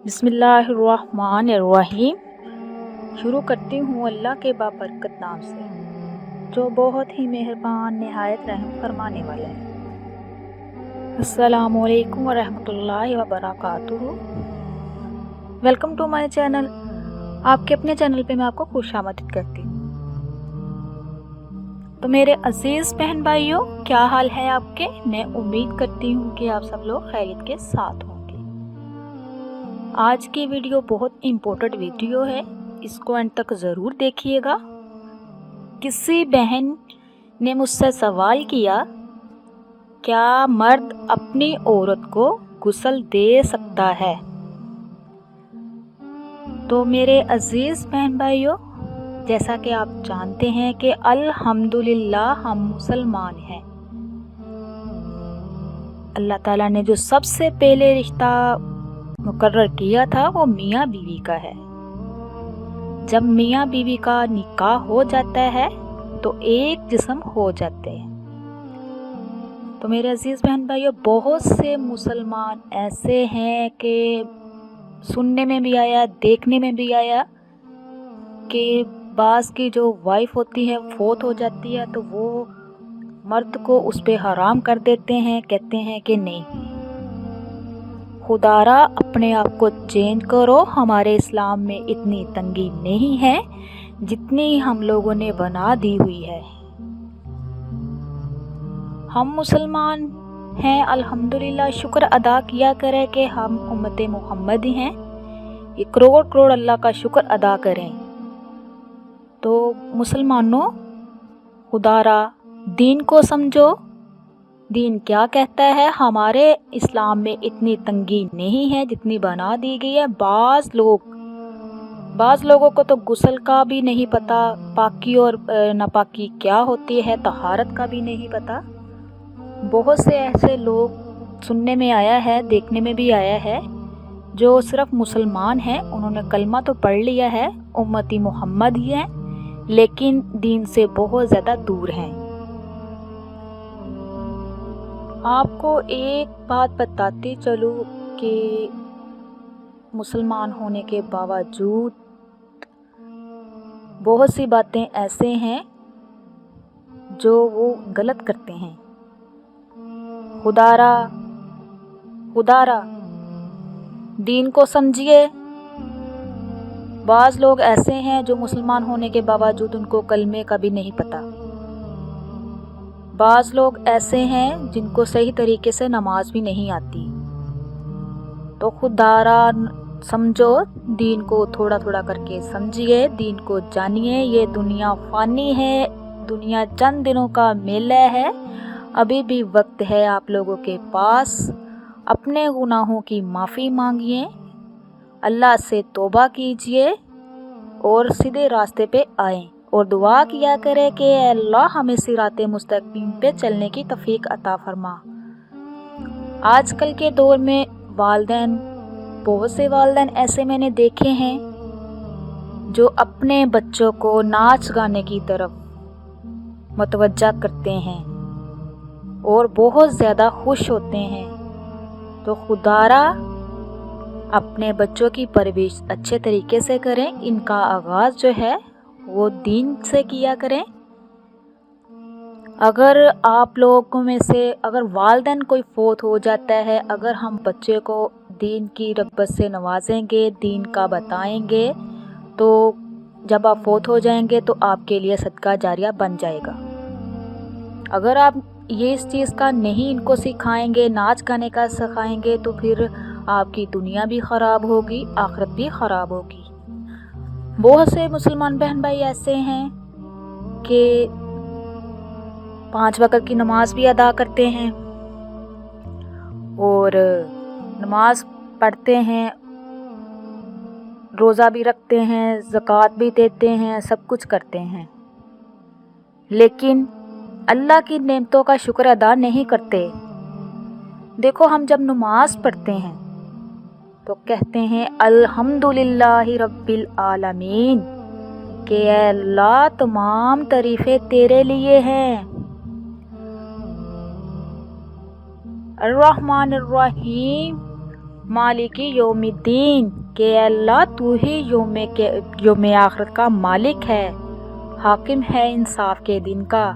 बिस्मिल्लाहिर्रहमानिर्रहीम। शुरू करती हूँ अल्लाह के बाबरकत नाम से, जो बहुत ही मेहरबान नहायत रहम फरमाने वाला है। अस्सलामु अलैकुम वरहमतुल्लाहि वबरकातुहू। Welcome to my channel. आपके अपने चैनल पे मैं आपको खुशामदीद करती हूँ। तो मेरे अजीज़ बहन भाइयों, क्या हाल है आपके? मैं उम्मीद करती हूँ कि आप सब लोग खैरियत के साथ होंगे। आज की वीडियो बहुत इम्पोर्टेंट वीडियो है, इसको एंड तक ज़रूर देखिएगा। किसी बहन ने मुझसे सवाल किया, क्या मर्द अपनी औरत को गुस्ल दे सकता है? तो मेरे अजीज़ बहन भाइयों, जैसा कि आप जानते हैं कि अल्हम्दुलिल्लाह हम मुसलमान हैं। अल्लाह ताला ने जो सबसे पहले रिश्ता मुकर्रर किया था वो मियाँ बीवी का है। जब मियाँ बीवी का निकाह हो जाता है तो एक जिस्म हो जाते हैं। तो मेरे अजीज़ बहन भाइयों, बहुत से मुसलमान ऐसे हैं कि सुनने में भी आया, देखने में भी आया कि बास की जो वाइफ होती है फौत हो जाती है तो वो मर्द को उस पे हराम कर देते हैं, कहते हैं कि नहीं, खुदारा अपने आप को चेंज करो, हमारे इस्लाम में इतनी तंगी नहीं है जितनी हम लोगों ने बना दी हुई है। हम मुसलमान हैं, अल्हम्दुलिल्लाह, शुक्र अदा किया करें कि हम उम्मत मोहम्मदी हैं। ये करोड़ करोड़ अल्लाह का शुक्र अदा करें। तो मुसलमानों, खुदारा दीन को समझो। दीन क्या कहता है? हमारे इस्लाम में इतनी तंगी नहीं है जितनी बना दी गई है। बाज़ लोगों को तो गुस्ल का भी नहीं पता, पाकी और नापाकी क्या होती है, तहारत का भी नहीं पता। बहुत से ऐसे लोग सुनने में आया है, देखने में भी आया है, जो सिर्फ मुसलमान हैं, उन्होंने कलमा तो पढ़ लिया है, उम्मती मोहम्मद ही हैं, लेकिन दीन से बहुत ज़्यादा दूर हैं। आपको एक बात बताती चलूँ कि मुसलमान होने के बावजूद बहुत सी बातें ऐसे हैं जो वो गलत करते हैं। खुदारा दीन को समझिए। बाज़ लोग ऐसे हैं जो मुसलमान होने के बावजूद उनको कलमे का भी नहीं पता। बाज़ लोग ऐसे हैं जिनको सही तरीके से नमाज भी नहीं आती। तो खुदारा समझो, दीन को थोड़ा थोड़ा करके समझिए, दीन को जानिए। ये दुनिया फ़ानी है, दुनिया चंद दिनों का मेला है। अभी भी वक्त है आप लोगों के पास। अपने गुनाहों की माफ़ी मांगिए, अल्लाह से तौबा कीजिए और सीधे रास्ते पे आएँ और दुआ किया करे कि अल्लाह हमें सिराते मुस्तकीम पे चलने की तौफीक अता फरमा। आजकल के दौर में वालिदैन, बहुत से वालिदैन ऐसे मैंने देखे हैं जो अपने बच्चों को नाच गाने की तरफ मुतवज्जा करते हैं और बहुत ज़्यादा खुश होते हैं। तो खुदारा अपने बच्चों की परवरिश अच्छे तरीके से करें। इनका आगाज़ जो है वो दीन से किया करें। अगर आप लोगों में से अगर वालिदैन कोई फौत हो जाता है, अगर हम बच्चे को दीन की रग़बत से नवाजेंगे, दीन का बताएंगे, तो जब आप फौत हो जाएंगे तो आपके लिए सदका जारिया बन जाएगा। अगर आप ये इस चीज़ का नहीं इनको सिखाएंगे, नाच गाने का सिखाएंगे, तो फिर आपकी दुनिया भी ख़राब होगी, आखिरत भी ख़राब होगी। बहुत से मुसलमान बहन भाई ऐसे हैं कि 5 वक़्त की नमाज भी अदा करते हैं और नमाज पढ़ते हैं, रोज़ा भी रखते हैं, ज़कात भी देते हैं, सब कुछ करते हैं, लेकिन अल्लाह की नेमतों का शुक्र अदा नहीं करते। देखो, हम जब नमाज पढ़ते हैं तो कहते हैं अल्हम्दुलिल्लाहि रब्बिल आलमीन, कि अल्लाह तमाम तारीफ़ें तेरे लिए हैं। अर्रहमानिर्रहीम, मालिकी यौमिद्दीन, कि अल्लाह तू ही यौम आखिरत का मालिक है, हाकिम है इंसाफ के दिन का।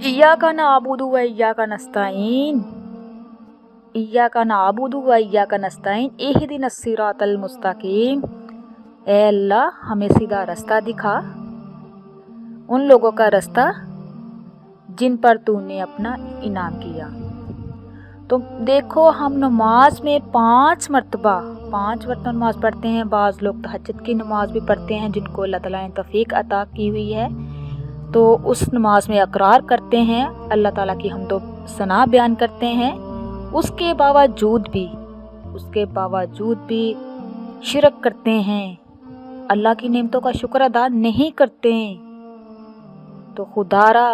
इय्याका नअबुदु व इय्याका नस्तईन, इय्याका नअबुदु व इय्याका नस्तईन इहदिनस सिरातल मुस्तकीम। ए अल्लाह हमें सीधा रास्ता दिखा, उन लोगों का रास्ता जिन पर तूने अपना इनाम किया। तो देखो हम नमाज में 5 मरतबा नमाज पढ़ते हैं। बाज़ लोग तहज्जुद की नमाज भी पढ़ते हैं जिनको अल्लाह ताला ने तौफीक अता की हुई है, तो उस नमाज में इकरार करते हैं, अल्लाह ताला की हम्दो सना बयान करते हैं। उसके बावजूद भी शिरक करते हैं, अल्लाह की नेमतों का शुक्र अदा नहीं करते। तो खुदारा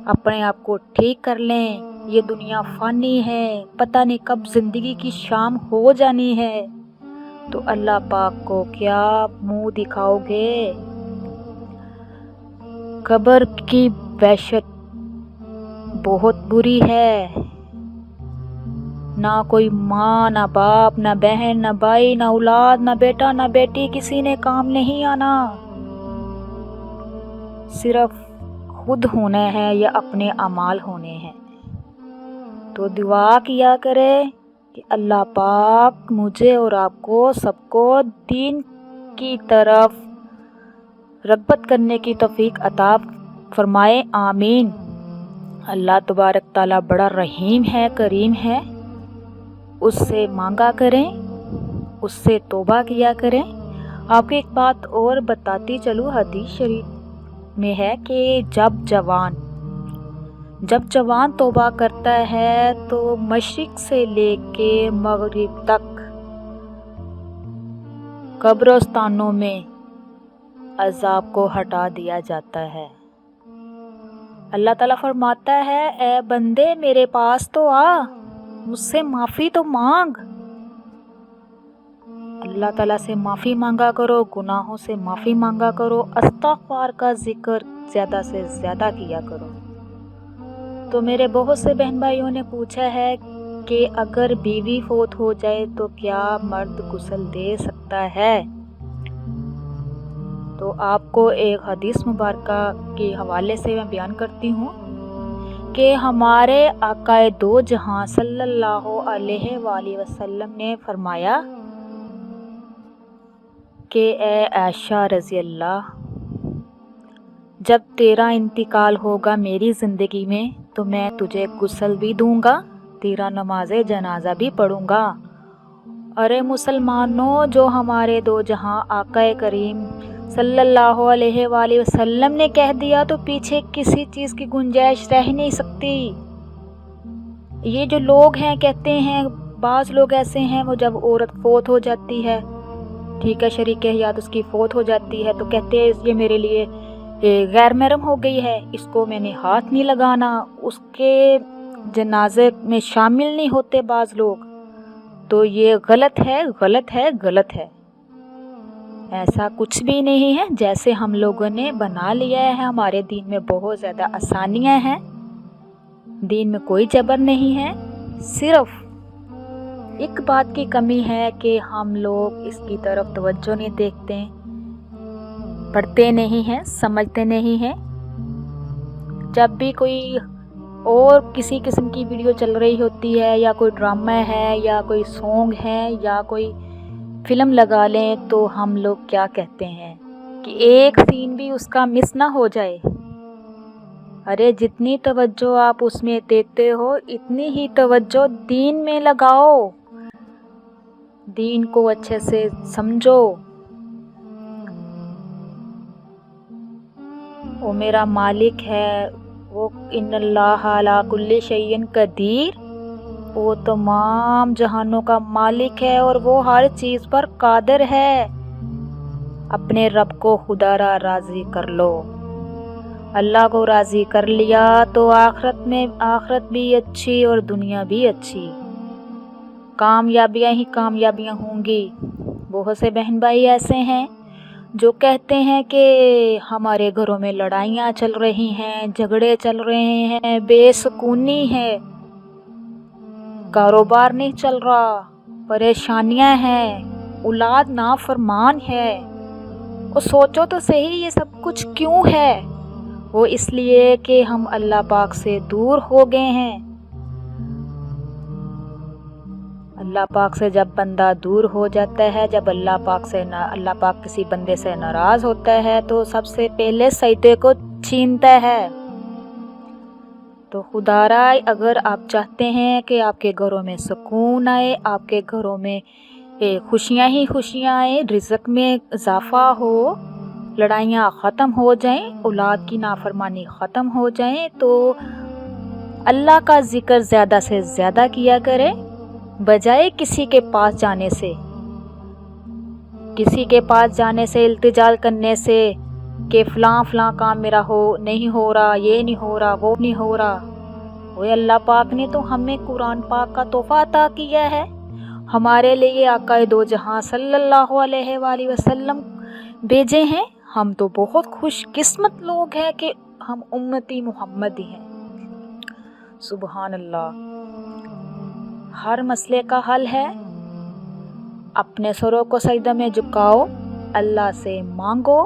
अपने आप को ठीक कर लें। ये दुनिया फ़ानी है, पता नहीं कब ज़िंदगी की शाम हो जानी है। तो अल्लाह पाक को क्या मुंह दिखाओगे? कब्र की वहशत बहुत बुरी है। ना कोई माँ, ना बाप, ना बहन, ना भाई, ना औलाद, ना बेटा, ना बेटी, किसी ने काम नहीं आना। सिर्फ खुद होना है या अपने अमाल होने हैं। तो दुआ किया करे कि अल्लाह पाक मुझे और आपको सबको दीन की तरफ रग़बत करने की तौफीक अता फरमाए, आमीन। अल्लाह तबारक ताला बड़ा रहीम है, करीम है, उससे मांगा करें, उससे तौबा किया करें। आपको एक बात और बताती चलूँ, हदीस शरीफ में है कि जब जवान तौबा करता है तो मशरिक से लेके मगरिब तक कब्रिस्तानों में अजाब को हटा दिया जाता है। अल्लाह ताला फरमाता है, ए बंदे मेरे पास तो आ, मुझसे माफ़ी तो मांग। अल्लाह ताला से माफ़ी मांगा करो, गुनाहों से माफ़ी मांगा करो, अस्तग़फ़ार का ज़िक्र ज़्यादा से ज़्यादा किया करो। तो मेरे बहुत से बहन भाइयों ने पूछा है कि अगर बीवी फौत हो जाए तो क्या मर्द गुस्ल दे सकता है? तो आपको एक हदीस मुबारका के हवाले से मैं बयान करती हूँ कि हमारे आकाए दो जहां सल्लल्लाहु अलैहि वसल्लम ने फरमाया कि ए आयशा रज़ी अल्लाह, जब तेरा इंतकाल होगा मेरी ज़िंदगी में तो मैं तुझे गुस्ल भी दूंगा, तेरा नमाज जनाजा भी पढ़ूंगा। अरे मुसलमानों, जो हमारे दो जहां आकाए करीम सल्लल्लाहु अलैहि वसल्लम ने कह दिया तो पीछे किसी चीज़ की गुंजाइश रह नहीं सकती। ये जो लोग हैं कहते हैं, बाज़ लोग ऐसे हैं, वो जब औरत फौत हो जाती है, ठीक है, शरीक हयात उसकी फौत हो जाती है, तो कहते हैं ये मेरे लिए गैर महरम हो गई है, इसको मैंने हाथ नहीं लगाना, उसके जनाजे में शामिल नहीं होते बाज़ लोग। तो ये गलत है। ऐसा कुछ भी नहीं है जैसे हम लोगों ने बना लिया है। हमारे दीन में बहुत ज़्यादा आसानियाँ हैं, दीन में कोई जबर नहीं है। सिर्फ एक बात की कमी है कि हम लोग इसकी तरफ तवज्जो नहीं देखते, पढ़ते नहीं हैं, समझते नहीं हैं। जब भी कोई और किसी किस्म की वीडियो चल रही होती है, या कोई ड्रामा है, या कोई सॉन्ग है, या कोई फिल्म लगा लें, तो हम लोग क्या कहते हैं कि एक सीन भी उसका मिस ना हो जाए। अरे जितनी तवज्जो आप उसमें देते हो इतनी ही तवज्जो दीन में लगाओ, दीन को अच्छे से समझो। वो मेरा मालिक है, वो इन्नल्लाह अला कुल्ली शैइन कदीर, वो तमाम जहानों का मालिक है और वो हर चीज़ पर कादिर है। अपने रब को खुदारा राज़ी कर लो। अल्लाह को राज़ी कर लिया तो आखिरत भी अच्छी और दुनिया भी अच्छी, कामयाबियाँ ही कामयाबियाँ होंगी। बहुत से बहन भाई ऐसे हैं जो कहते हैं कि हमारे घरों में लड़ाइयाँ चल रही हैं, झगड़े चल रहे हैं, बेसुकूनी है। कारोबार नहीं चल रहा, परेशानियां हैं, औलाद नाफरमान है। और सोचो तो सही ये सब कुछ क्यों है? वो इसलिए कि हम अल्लाह पाक से दूर हो गए हैं। अल्लाह पाक से जब बंदा दूर हो जाता है, जब अल्लाह पाक किसी बंदे से नाराज़ होता है तो सबसे पहले सजदे को छीनता है। तो खुदारा अगर आप चाहते हैं कि आपके घरों में सुकून आए, आपके घरों में खुशियाँ ही खुशियाँ आए, रिज़्क़ में इजाफ़ा हो, लड़ाइयाँ ख़त्म हो जाएं, औलाद की नाफरमानी ख़त्म हो जाएं, तो अल्लाह का ज़िक्र ज़्यादा से ज़्यादा किया करें, बजाय किसी के पास जाने से। किसी के पास जाने से, इल्तिजा करने से कि फ़लाँ काम मेरा नहीं हो रहा, ये नहीं हो रहा, वो नहीं हो रहा। वो अल्लाह पाक ने तो हमें कुरान पाक का तोहफ़ा अता किया है, हमारे लिए आकाए दो जहां सल्लल्लाहु अलैहि वसल्लम भेजे हैं। हम तो बहुत खुशकिस्मत लोग हैं कि हम उम्मती मोहम्मदी हैं। सुबहान अल्लाह। हर मसले का हल है। अपने सरों को सजदा में झुकाओ, अल्लाह से मांगो।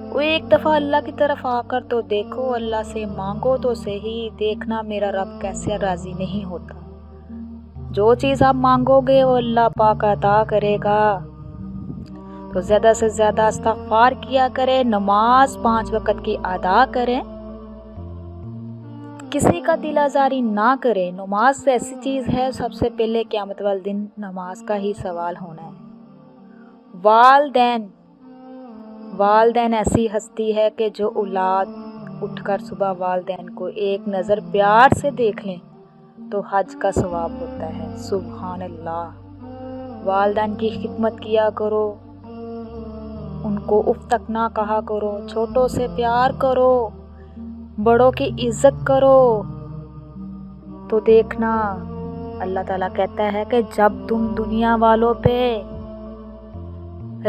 वो एक दफ़ा अल्लाह की तरफ आकर तो देखो, अल्लाह से मांगो तो सही, देखना मेरा रब कैसे राज़ी नहीं होता। जो चीज़ आप मांगोगे वो अल्लाह पाक अता करेगा। तो ज़्यादा से ज़्यादा इस्तिग़फ़ार किया करें, नमाज 5 वक़्त की अदा करें, किसी का दिल आज़ारी ना करें। नमाज ऐसी चीज़ है, सबसे पहले क़यामत वाले दिन नमाज का ही सवाल होना है। वालदैन ऐसी हस्ती है कि जो औलाद उठकर सुबह वालदैन को एक नज़र प्यार से देख लें तो हज का सवाब होता है। सुभान अल्लाह। वालदैन की खिदमत किया करो, उनको उफ तक ना कहा करो, छोटों से प्यार करो, बड़ों की इज्जत करो। तो देखना अल्लाह ताला कहता है कि जब तुम दुनिया वालों पे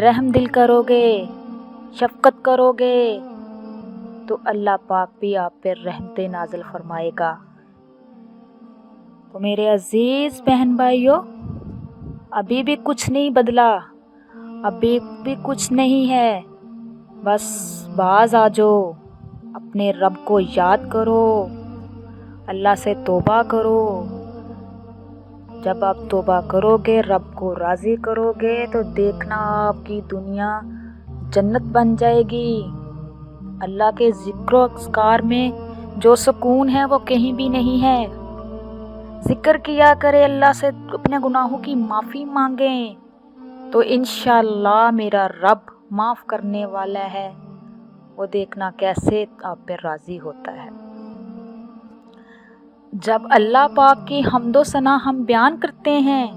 रहम दिल करोगे, शफ़क़त करोगे, तो अल्लाह पाक भी आप पे रहमतें नाज़िल फरमाएगा। तो मेरे अजीज़ बहन भाइयों, अभी भी कुछ नहीं बदला, अभी भी कुछ नहीं है। बस बाज आ जाओ, अपने रब को याद करो, अल्लाह से तौबा करो। जब आप तौबा करोगे, रब को राज़ी करोगे, तो देखना आपकी दुनिया जन्नत बन जाएगी। अल्लाह के ज़िक्र अस्कार में जो सुकून है वो कहीं भी नहीं है। ज़िक्र किया करे, अल्लाह से अपने गुनाहों की माफ़ी मांगें, तो इंशाअल्लाह मेरा रब माफ़ करने वाला है। वो देखना कैसे आप पे राज़ी होता है। जब अल्लाह पाक की हम्दो सना हम बयान करते हैं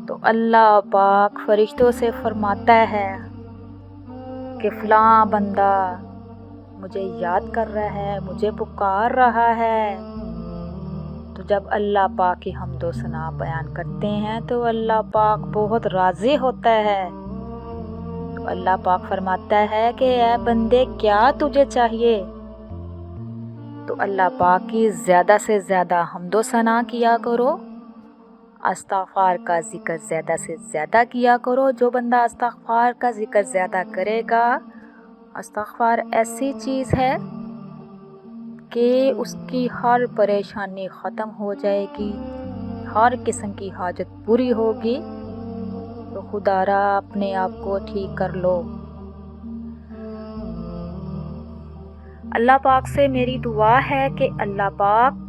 तो अल्लाह पाक फरिश्तों से फरमाता है कि फ़लाँ बंदा मुझे याद कर रहा है, मुझे पुकार रहा है। तो जब अल्लाह पाक की हम्दो सना बयान करते हैं तो अल्लाह पाक बहुत राज़ी होता है। तो अल्लाह पाक फरमाता है कि ऐ बंदे, क्या तुझे चाहिए? तो अल्लाह पाक की ज़्यादा से ज़्यादा हम्दो सना किया करो, इस्तिग़फ़ार का ज़िक्र ज़्यादा से ज़्यादा किया करो। जो बंदा इस्तिग़फ़ार का ज़िक्र ज़्यादा करेगा, इस्तिग़फ़ार ऐसी चीज़ है कि उसकी हर परेशानी ख़त्म हो जाएगी, हर किस्म की हाजत पूरी होगी। तो खुदारा अपने आप को ठीक कर लो। अल्लाह पाक से मेरी दुआ है कि अल्लाह पाक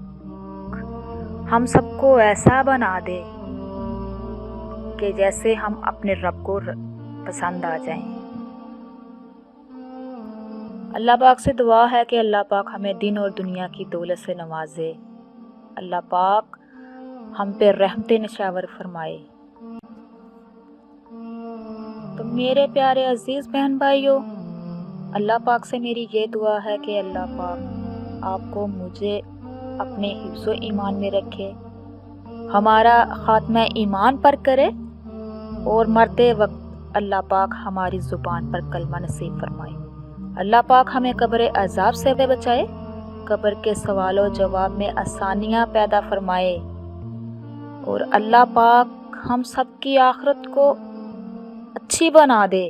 हम सबको ऐसा बना दे कि जैसे हम अपने रब को पसंद आ जाएं। अल्लाह पाक से दुआ है कि अल्लाह पाक हमें दिन और दुनिया की दौलत से नवाजे। अल्लाह पाक हम पे रहमतें निशावर फरमाए। तो मेरे प्यारे अजीज़ बहन भाइयों, अल्लाह पाक से मेरी ये दुआ है कि अल्लाह पाक आपको मुझे अपने हिफ्ज़ो ईमान में रखे, हमारा ख़ात्मा ईमान पर करे, और मरते वक्त अल्लाह पाक हमारी ज़ुबान पर कलमा नसीब फरमाए। अल्लाह पाक हमें कब्र अज़ाब से बचाए, कब्र के सवालों जवाब में आसानियाँ पैदा फरमाए, اور اللہ پاک ہم سب کی آخرت کو اچھی بنا دے۔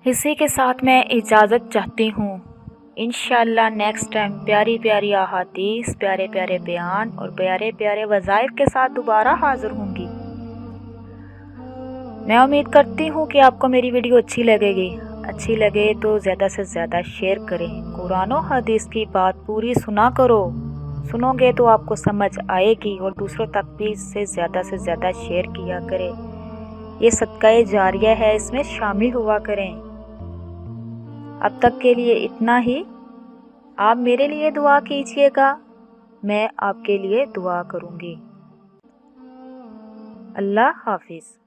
اسی کے ساتھ میں اجازت چاہتی ہوں۔ انشاءاللہ نیکسٹ ٹائم پیاری پیاری احادیث، پیارے پیارے بیان اور پیارے پیارے وظائف کے ساتھ دوبارہ حاضر ہوں گی۔ میں امید کرتی ہوں کہ آپ کو میری ویڈیو اچھی لگے گی۔ اچھی لگے تو زیادہ سے زیادہ شیئر کریں۔ قرآن و حدیث کی بات پوری سنا کرو، سنو گے تو آپ کو سمجھ آئے گی، اور دوسروں تک بھی سے زیادہ شیئر کیا کریں۔ یہ صدقہ جاریہ ہے، اس میں شامل ہوا کریں۔ اب تک کے لیے اتنا ہی۔ آپ میرے لیے دعا کیجیے گا، میں آپ کے لیے دعا کروں گی۔ اللہ حافظ۔